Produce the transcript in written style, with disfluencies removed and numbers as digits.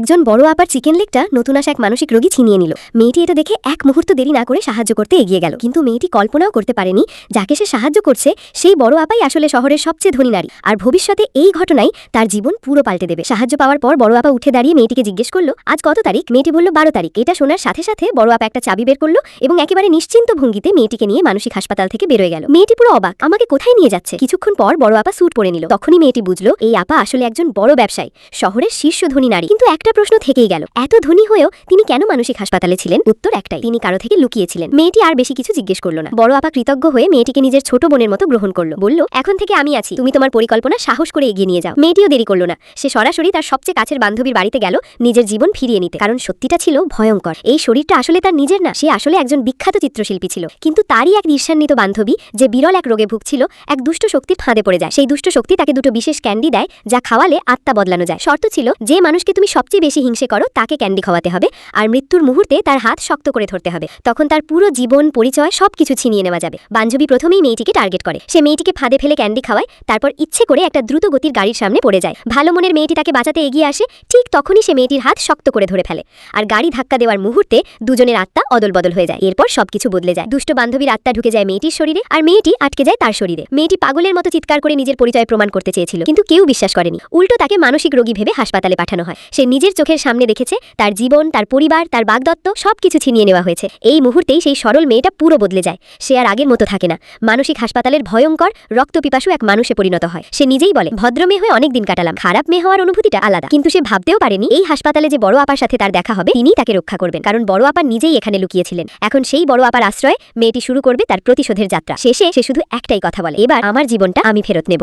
একজন বড় আপার চিকেন লেগটা নতুন আসা এক মানসিক রোগী ছিনিয়ে নিল। মেয়েটি এটা দেখে এক মুহূর্ত দেরি না করে সাহায্য করতে এগিয়ে গেল, কিন্তু মেয়েটি কল্পনাও করতে পারেনি যাকে সে সাহায্য করছে সেই বড় আপাই আসলে শহরের সবচেয়ে ধনী নারী, আর ভবিষ্যতে এই ঘটনাই তার জীবন পুরো পাল্টে দেবে। সাহায্য পাওয়ার পর বড় আপা উঠে দাঁড়িয়ে মেয়েটিকে জিজ্ঞেস করলো, আজ কত তারিখ? মেয়েটি বলল 12 তারিখ। এটা শোনার সাথে সাথে বড় আপা একটা চাবি বের করলো এবং একেবারে নিশ্চিন্ত ভঙ্গিতে মেয়েটিকে নিয়ে মানসিক হাসপাতাল থেকে বেরোয় গেল। মেয়েটি পুরো অবাক, আমাকে কোথায় নিয়ে যাচ্ছে? কিছুক্ষণ পর বড় আপা স্যুট পরে নিল। তখনই মেয়েটি বুঝলো এই আপা আসলে একজন বড় ব্যবসায়ী, শহরের শীর্ষ ধনী নারী। কিন্তু একটা প্রশ্ন থেকেই গেল, এত ধনী হয়েও তিনি কেন মানসিক হাসপাতালে ছিলেন? উত্তর একটাই, তিনি কারো থেকে লুকিয়েছিলেন। মেয়েটি আর বেশি কিছু জিজ্ঞেস করলো না। বড় আপা কৃতজ্ঞ হয়ে মেয়েটিকে নিজের ছোট বোনের মতো গ্রহণ করলো। বলল, এখন থেকে আমি আছি, তুমি তোমার পরিকল্পনা সাহস করে এগিয়ে নিয়ে যাও। মেয়েটিও দেরি করলো না, সে সরাসরি তার সবচেয়ে কাছের বান্ধবীর বাড়িতে গেল নিজের জীবন ফিরিয়ে নিতে। কারণ সত্যিটা ছিল ভয়ঙ্কর, এই শরীরটা আসলে তার নিজের না, সে আসলে একজন বিখ্যাত চিত্রশিল্পী ছিল। কিন্তু তারই এক ঈর্ষান্বিত বান্ধবী যে বিরল এক রোগে ভুগছিল, এক দুষ্ট শক্তির ফাঁদে পড়ে যায়। সেই দুষ্ট শক্তি তাকে দুটো বিশেষ ক্যান্ডি দেয়, যা খাওয়ালে আত্মা বদলানো যায়। শর্ত ছিল, যে মানুষকে তুমি সবচেয়ে বেশি হিংসে করো তাকে ক্যান্ডি খাওয়াতে হবে, আর মৃত্যুর মুহূর্তে তার হাত শক্ত করে ধরতে হবে। তখন তার পুরো জীবন, পরিচয় সবকিছু ছিনিয়ে নেওয়া যাবে। বান্ধবী প্রথমেই মেয়েটিকে টার্গেট করে, সে মেয়েটিকে ফাঁদে ফেলে ক্যান্ডি খাওয়ায়, তারপর ইচ্ছে করে একটা দ্রুত গতির গাড়ির সামনে পড়ে যায়। ভালো মনের মেয়েটি তাকে বাঁচাতে এগিয়ে আসে, ঠিক তখনই সে মেয়েটির হাত শক্ত করে ধরে ফেলে, আর গাড়ি ধাক্কা দেওয়ার মুহূর্তে দুজনের আত্মা অদল বদল হয়ে যায়। এরপর সবকিছু বদলে যায়। দুষ্ট বান্ধবীর আত্মা ঢুকে যায় মেয়েটির শরীরে, আর মেয়েটি আটকে যায় তার শরীরে। মেয়েটি পাগলের মতো চিৎকার করে নিজের পরিচয় প্রমাণ করতে চেয়েছিল, কিন্তু কেউ বিশ্বাস করেনি। উল্টো তাকে মানসিক রোগী ভেবে হাসপাতালে পাঠানো হয়। সে নিজের চোখের সামনে দেখেছে তার জীবন, তার পরিবার, তার বাগদত্ত সবকিছু ছিনিয়ে নেওয়া হয়েছে। এই মুহূর্তেই সেই সরল মেয়েটা পুরো বদলে যায়। সে আর আগের মতো থাকে না, মানসিক হাসপাতালের ভয়ঙ্কর রক্তপিপাসু এক মানুষে পরিণত হয়। সে নিজেই বলে, ভদ্র মেয়ে হয়ে অনেক দিন কাটালাম, খারাপ মেয়ে হওয়ার অনুভূতিটা আলাদা। কিন্তু সে ভাবতেও পারেনি এই হাসপাতালে যে বড় আপার সাথে তার দেখা হবে, তিনিই তাকে রক্ষা করবেন, কারণ বড় আপা নিজেই এখানে লুকিয়েছিলেন। এখন সেই বড় আপার আশ্রয়ে মেয়েটি শুরু করবে তার প্রতিশোধের যাত্রা। শেষে সে শুধু একটাই কথা বলে, এবার আমার জীবনটা আমি ফেরত নেব।